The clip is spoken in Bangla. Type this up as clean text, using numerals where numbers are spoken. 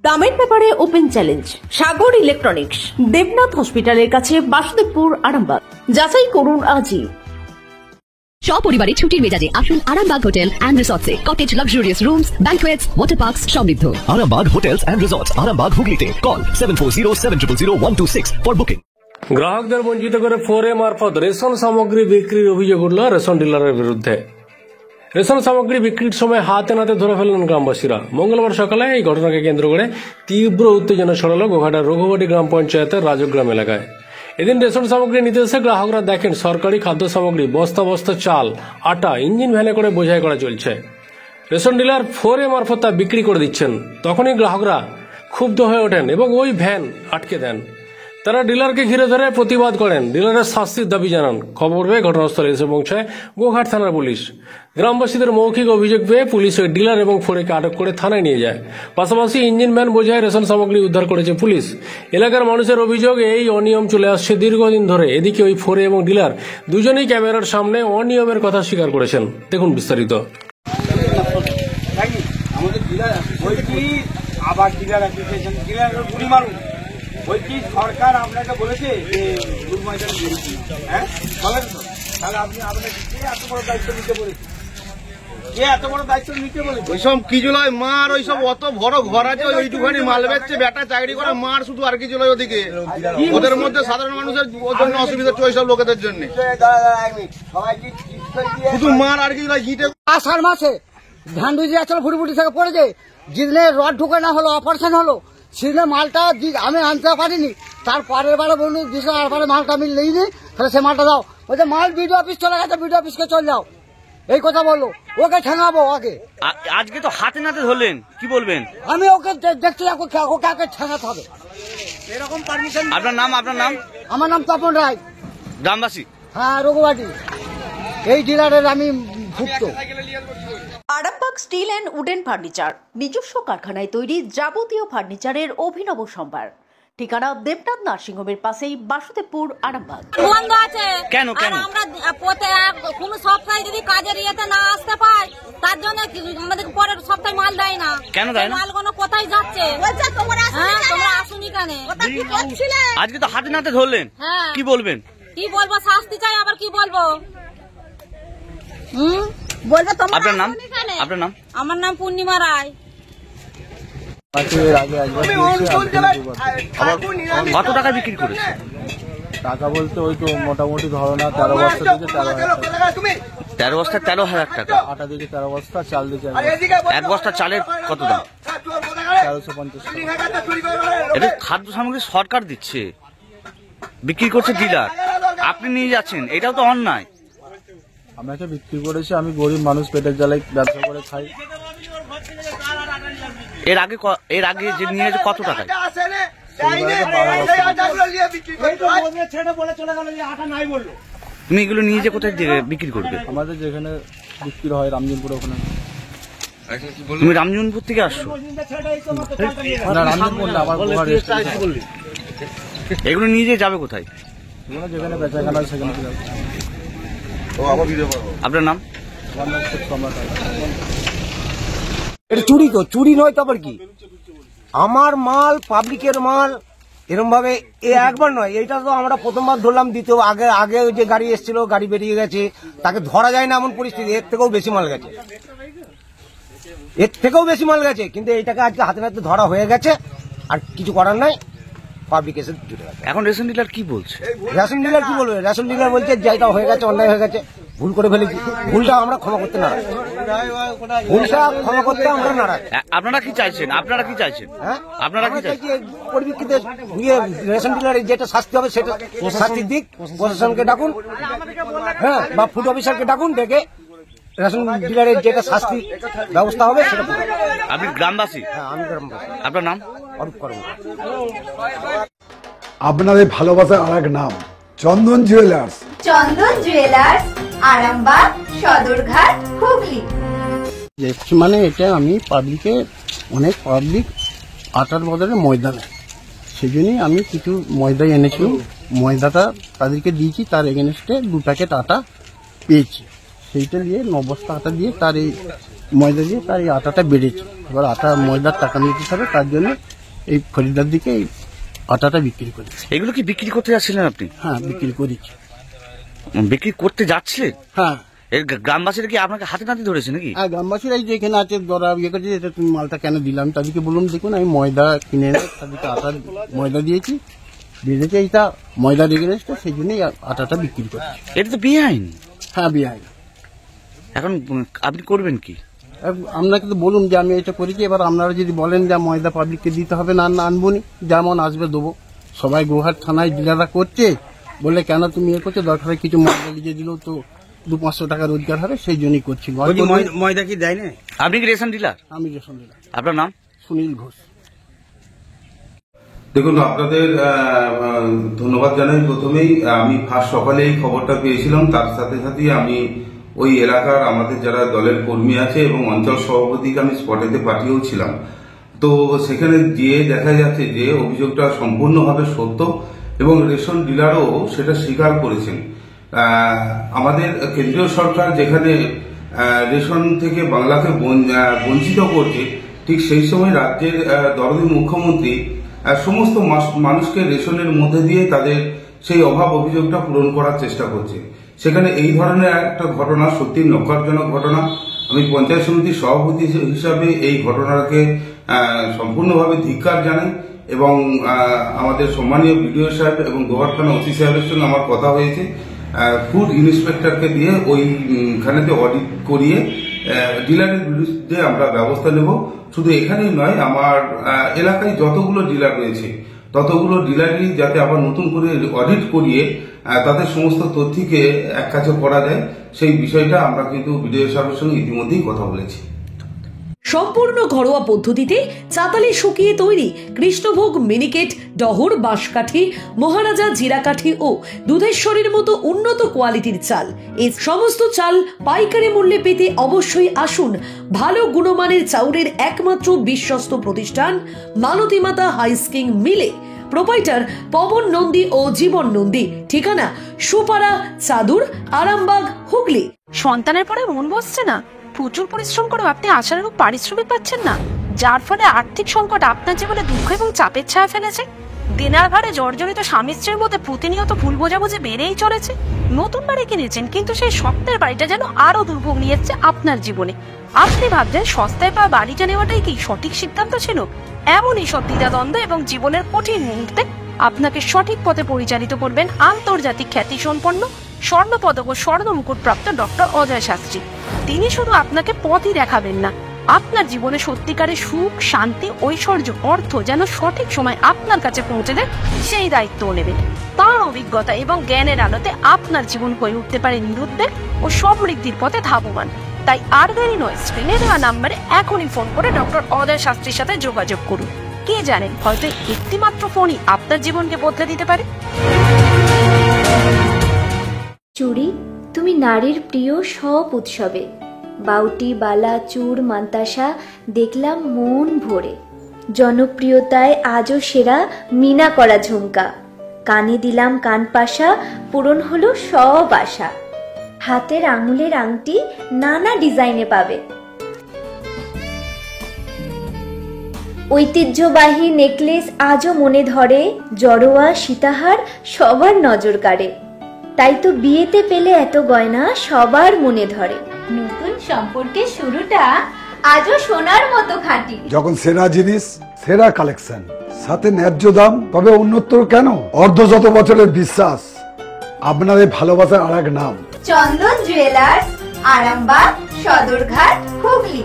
দামের ব্যাপারে ওপেন চ্যালেঞ্জ সাগর ইলেকট্রনিক্স, দেবনাথ হসপিটালের কাছে, বাসুদেবপুর, আরামবাগ। যাচাই করুন আজই। সপরিবারে ছুটির মেজাজে আসুন আরামবাগ হোটেল অ্যান্ড রিসর্টসে। Cottage, luxurious rooms, banquets, water parks সমৃদ্ধ। Arambag Hotels and Resorts, Arambag Hooghly. Call 7407000126 for booking. গ্রাহকদের বঞ্চিত করে ফোরে মারফত রেশন সামগ্রী বিক্রির অভিযোগ উঠল রেশন ডিলারের বিরুদ্ধে। রেশন সামগ্রী বিক্রির সময় হাতে নাতে ধরে ফেললেন গ্রামবাসীরা। মঙ্গলবার সকালে এই ঘটনাকে কেন্দ্র করে তীব্র উত্তেজনা ছড়ালো গোঘাটার রঘুবাটি গ্রাম পঞ্চায়েতের রাজগ্রাম এলাকায়। এদিন রেশন সামগ্রী নিতে এসে গ্রাহকরা দেখেন সরকারি খাদ্য সামগ্রী বস্তা বস্তা চাল, আটা ইঞ্জিন ভ্যানে করে বোঝাই করা চলছে। রেশন ডিলার ফোরে মারফত তা বিক্রি করে দিচ্ছেন। তখনই গ্রাহকরা ক্ষুব্ধ হয়ে ওঠেন এবং ওই ভ্যান আটকে দেন। তারা ডিলারকে ঘিরে ধরে প্রতিবাদ করেন, ডিলারের শাস্তির দাবি জানান। খবর পেয়ে ঘটনাস্থলে এসে পৌঁছায় গোঘাট থানার পুলিশ। গ্রামবাসীদের মৌখিক অভিযোগ পেয়ে পুলিশ ওই ডিলার এবং ফোরেকে আটক করে থানায় নিয়ে যায়। পাশাপাশি ইঞ্জিন ভ্যান বোঝায় রেশন সামগ্রী উদ্ধার করেছে পুলিশ। এলাকার মানুষের অভিযোগ, এই অনিয়ম চলে আসছে দীর্ঘদিন ধরে। এদিকে ওই ফোরে এবং ডিলার দুজনেই ক্যামেরার সামনে অনিয়মের কথা স্বীকার করেছেন। দেখুন বিস্তারিত। সরকার আপনাকে বলেছে যে হ্যাঁ বলেন তো, তাহলে আপনি আপনাকে এত বড় দায়িত্ব নিতে বলেছেন? কে এত বড় দায়িত্ব নিতে বলেছে? ওইসব কিছু নয় মার, ওইসব অত বড় ঘর আছে, ওইটুখানি মাল বেচছে, বেটা চাকরি করে মার শুধু, আর কিছু নয়। ওদিকে ওদের মধ্যে সাধারণ মানুষের জন্য অসুবিধা হচ্ছে, ওইসব লোকেদের জন্য শুধু মার, আর কিছু নয়। গিটে আষাঢ় মাসে ধান দুই আসলে ফুটি থেকে পড়েছে, জিনে রড ঢুকে না হলো, অপারেশন হলো, সেদিনে মালটা আমি আনতে পারিনি। তার পরের বারে বলুন দিশারে মালটা আমি নেইনি, তাহলে সে মালটা দাও। বলছে মাল বিডিও অফিস চলে গেছে, বিডিও অফিসকে চলে যাও, এই কথা বললো। ওকে ঠেঙাবো আগে। আজকে তো হাতে নাতে ধরলেন, কি বলবেন? আমি ওকে দেখছি, ওকে আগে ঠেঙাতে হবে। এরকম পারমিশন। আপনার নাম? আপনার নাম? আমার নাম তপন রায়, গ্রামবাসী। হ্যাঁ, রঘুবাটি। এই ডিলারের আমি ভুক্ত। Arambagh steel and wooden furniture, নিজস্ব কারখানায় তৈরি যাবতীয় ফার্নিচারের অভিনব সম্ভার। ঠিকানা দেবনাথ নার্সিংহোমের পাশেই, বাসুদেবপুর, আরামবাগ। বন্ধ আছে কেন? আমরা কোন সপ্তাহে যদি কাজের ইয়েতে না আসতে পাই, তার জন্য আমাদের পরের সপ্তাহে মাল দেয় না। কেন দেয় না? মালগুলো কোথায় যাচ্ছে? তোমরা আসুনি কেন? আজকে তো হাতে নাতে ধরলেন, কি বলবেন? কি বলবো, শাস্তি চাই, আবার কি বলবো? বলবো তোমরা। আপনার নাম? আপনার নাম? আমার নাম পূর্ণিমা রায়। কত টাকা বিক্রি করেছে? টাকা বলতে ওই তো মোটামুটি ধরো না 13 বস্তা থেকে 13 বস্তা 13,000 টাকা। আটা দিকে 13 বস্তা, চাল দিকে এক বস্তা চালের কত দাম? 1350 টাকা। এটা খাদ্য সামগ্রী সরকার দিচ্ছে, বিক্রি করছে ডিলার, আপনি নিয়ে যাচ্ছেন, এটাও তো অন্যায়। আমাকে বিক্রি করেছে, আমি গরিব মানুষ, পেটের জ্বালায় ব্যবসা করে খাই। এর আগে যে নিয়ে কত টাকা? তুমি এগুলো নিয়ে যে কোথায় বিক্রি করবে? আমাদের যেখানে বিক্রি হয় রামজনপুর, ওখানে। তুমি রামজনপুর থেকে আসছো? না, রামজনপুর না, আমার এগুলো নিয়ে যে যাবে কোথায়? যেখানে বেচাকেনা সেখানে যাবে। আপনার নাম? এটা চুরি তো, চুরি নয় তো আবার কি? আমার মাল, পাবলিকের মাল, এরকম ভাবে একবার নয়। এইটা তো আমরা প্রথমবার ধরলাম, দ্বিতীয় আগে যে গাড়ি এসেছিল, গাড়ি বেরিয়ে গেছে, তাকে ধরা যায় না এমন পরিস্থিতি। এর থেকেও বেশি মাল গেছে, কিন্তু এইটাকে আজকে হাতে নাতে ধরা হয়ে গেছে, আর কিছু করার নাই। পাবলিক এসে জুটে গেছে। এখন রেশন ডিলার কি বলছে? রেশন ডিলার কি বলবে? রেশন ডিলার বলছে যেটা হয়ে গেছে, অন্যায় হয়ে গেছে, ভুল করে ফেলেছি, ভুলটা আমরা ক্ষমা করতে নারাজ, ভুলটা ক্ষমা করতে আমরা নারাজ। আপনারা কি চাইছেন? হ্যাঁ, আপনারা কি চাইছেন? পরিপ্রেক্ষিতে রেশন ডিলারের যেটা শাস্তি হবে সেটা শাস্তির দিক। প্রশাসনকে ডাকুন, হ্যাঁ, বা ফুড অফিসারকে ডাকুন, ডেকে রেশন ডিলারের যেটা শাস্তি ব্যবস্থা হবে সেটা। আপনি গ্রামবাসী? হ্যাঁ, আমি গ্রামবাসী। আপনার নাম? অরূপ কর্মকার। আপনাদের ভালোবাসার আর এক নাম চন্দন জুয়েলার্স। চন্দন জুয়েলার্স, আরামবাগ, সদরঘাট, হুগলি। মানে এটা আমি পাবলিকে, অনেক পাবলিক আটার বদলে ময়দা নেয়, সেই জন্যই আমি কিছু ময়দা এনেছিলাম। ময়দাটা তাদেরকে দিয়েছি, তার এগেনস্টে 2 প্যাকেট আটা পেয়েছি, সেইটা দিয়ে 9 বস্তা আটা দিয়ে তার এই ময়দা দিয়ে তার এই আটাটা বেড়েছে। এবার আটা ময়দার টাকা নিতে হবে, তার জন্য এই খরিদ্দার দিকে এই আটাটা বিক্রি করি। এগুলো কি বিক্রি করতে যাচ্ছিলেন আপনি? হ্যাঁ, বিক্রি করেছি। বিক্রি করতে যাচ্ছিলেন? হ্যাঁ। এর গ্রামবাসীরা কি আপনাকে হাতে নাতে ধরেছে নাকি? হ্যাঁ, গ্রামবাসীরা এই যে এখানে আছে ধরা ইয়ে করছে, এটা তুমি মালটা কেন দিলাম, তাদেরকে বললাম দেখুন আমি ময়দা কিনে এনে তাদেরকে আটা ময়দা দিয়েছি, বেড়েছে এইটা ময়দা রেখে রেখেছে, সেই জন্যই আটাটা বিক্রি করছি। এটা তো বেআইন। হ্যাঁ, বেআইন। এখন আপনি করবেন কি? আপনাকে তো বলুন যে আমি এটা করেছি, এবার আপনারা যদি বলেন যে ময়দা পাবলিককে দিতে হবে না, আনবো নি, যেমন আসবে দেবো। সবাই গোহাট থানায় ডিলাররা করছে, বললে কেন তুমি এ করছো, দরকারে কিছু ময়দা লিখে দিলেও তো 200-500 টাকা রোজগার হবে, সেই জন্যই করছি। ময়দা কি দেয় না? আপনি কি রেশন ডিলার? আমি রেশন ডিলার। আপনার নাম? সুনীল ঘোষ। দেখুন, আপনাদের ধন্যবাদ জানাই। প্রথমেই আমি ফার্স্ট সকালে এই খবরটা পেয়েছিলাম, তার সাথে সাথেই আমি ওই এলাকার আমাদের যারা দলের কর্মী আছে এবং অঞ্চল সভাপতিকে আমি স্পটেতে পাঠিয়েও ছিলাম। তো সেখানে গিয়ে দেখা যাচ্ছে যে অভিযোগটা সম্পূর্ণভাবে সত্য এবং রেশন ডিলারও সেটা স্বীকার করেছেন। আমাদের কেন্দ্রীয় সরকার যেখানে রেশন থেকে বাংলাকে বঞ্চিত করছে, ঠিক সেই সময় রাজ্যের দরদি মুখ্যমন্ত্রী সমস্ত মানুষকে রেশনের মধ্যে দিয়ে তাদের সেই অভাব অভিযোগটা পূরণ করার চেষ্টা করছে। সেখানে এই ধরনের একটা ঘটনা সত্যি নকারজনক ঘটনা। আমি পঞ্চায়েত সমিতির সভাপতি হিসাবে এই ঘটনাকে সম্পূর্ণভাবে ধিক্কার জানাই এবং আমাদের সম্মানীয় বিডিও সাহেব এবং গোহাট থানা ওসি সাহেবের সঙ্গে আমার কথা হয়েছে। ফুড ইন্সপেক্টরকে দিয়ে ওইখানেতে অডিট করিয়ে ডিলারের বিরুদ্ধে আমরা ব্যবস্থা নেব। শুধু এখানেই নয়, আমার এলাকায় যতগুলো ডিলার রয়েছে ততগুলো ডিলারই যাতে আবার নতুন করে অডিট করিয়ে তাদের সমস্ত তথ্যকে এক কাছে করা যায়, সেই বিষয়টা আমরা কিন্তু বিডিও সাহেবের সঙ্গে ইতিমধ্যেই কথা বলেছি। সম্পূর্ণ ঘরোয়া পদ্ধতিতে চাতালে শুকিয়ে তৈরি কৃষ্ণভোগ মিনিকেট, ডহর, বাঁশকাঠি, মহারাজা, জিরাকাঠি ও দুধেশ্বরীর মতো উন্নত কোয়ালিটির চাল। এই সমস্ত চাল পাইকারি মূল্যে পেতে অবশ্যই আসুন ভালো গুণমানের চাউলের একমাত্র বিশ্বস্ত প্রতিষ্ঠান মালতী মাতা হাইস্কিং মিলে। প্রোপাইটার পবন নন্দী ও জীবন নন্দী। ঠিকানা সুপারা, চাদুর, আরামবাগ, হুগলি। সন্তানের পরে মন বসছে না, প্রচুর পরিশ্রম করেও আপনি আশানুরূপ পারিশ্রমিক পাচ্ছেন না, যার ফলে আর্থিক সংকট আপনার জীবনে দুঃখ এবং চাপের ছায়া ফেলেছে। দিনার ভারে জর্জরিত স্বামী স্ত্রীর মধ্যে প্রতিনিয়ত ভুল বোঝাবুঝি বেড়েই চলেছে। নতুন বাড়ি কিনেছেন, কিন্তু সেই স্বপ্নের বাড়িটা যেন আরো দুর্ভোগ নিয়ে যাচ্ছে আপনার জীবনে। আপনি ভাবছেন সস্তায় পাওয়া বাড়িটা নেওয়াটাই কি সঠিক সিদ্ধান্ত ছিল? এমনই সব দ্বিধাদ্বন্দ্ব এবং জীবনের কঠিন মুহূর্তে আপনাকে সঠিক পথে পরিচালিত করবেন আন্তর্জাতিক খ্যাতিসম্পন্ন স্বর্ণপদক ও স্বর্ণ মুকুট প্রাপ্ত ডক্টর অজয় শাস্ত্রী। তিনি শুধু আপনাকে পথই দেখাবেন না, আপনার জীবনে সত্যিকারের সুখ, শান্তি, ঐশ্বর্য, অর্থ যেন সঠিক সময় আপনার কাছে পৌঁছে দেন, সেই দায়িত্বও নেবেন। তার অভিজ্ঞতা এবং জ্ঞানের আলোতে আপনার জীবন হয়ে উঠতে পারে নিরুদ্বেগ ও সমৃদ্ধির পথে ধাবমান। তাই আর দেরি নয়, স্ক্রিনে দেওয়া নাম্বারে এখনই ফোন করে ডক্টর অজয় শাস্ত্রীর সাথে যোগাযোগ করুন। কে জানেন, হয়তো একটি মাত্র ফোনই আপনার জীবনকে বদলে দিতে পারে। চুড়ি, তুমি নারীর প্রিয় সব উৎসবে। বাউটি, বালা, চূড়, মান্তাসা দেখলাম মন ভরে। জনপ্রিয়তায় আজও সেরা মিনা করা ঝুমকা। কানে দিলাম কানপাশা, পূরণ হলো সব আশা। হাতের আঙুলের আংটি নানা ডিজাইনে পাবে। ঐতিহ্যবাহী নেকলেস আজও মনে ধরে। জড়োয়া, সীতাহার সবার নজর কাড়ে। তাই তো বিয়েতে পেলে এত গয়না সবার মনে ধরে। নতুন সম্পর্কের শুরুটা আজও সোনার মতো খাঁটি। যখন সেরা জিনিস, সেরা কালেকশন, সাথে ন্যায্য দাম, তবে উন্নতর কেন? অর্ধশত বছরের বিশ্বাস, আপনাদের ভালোবাসার আর এক নাম চন্দন জুয়েলার্স, আরামবাগ, সদরঘাট, হুগলি।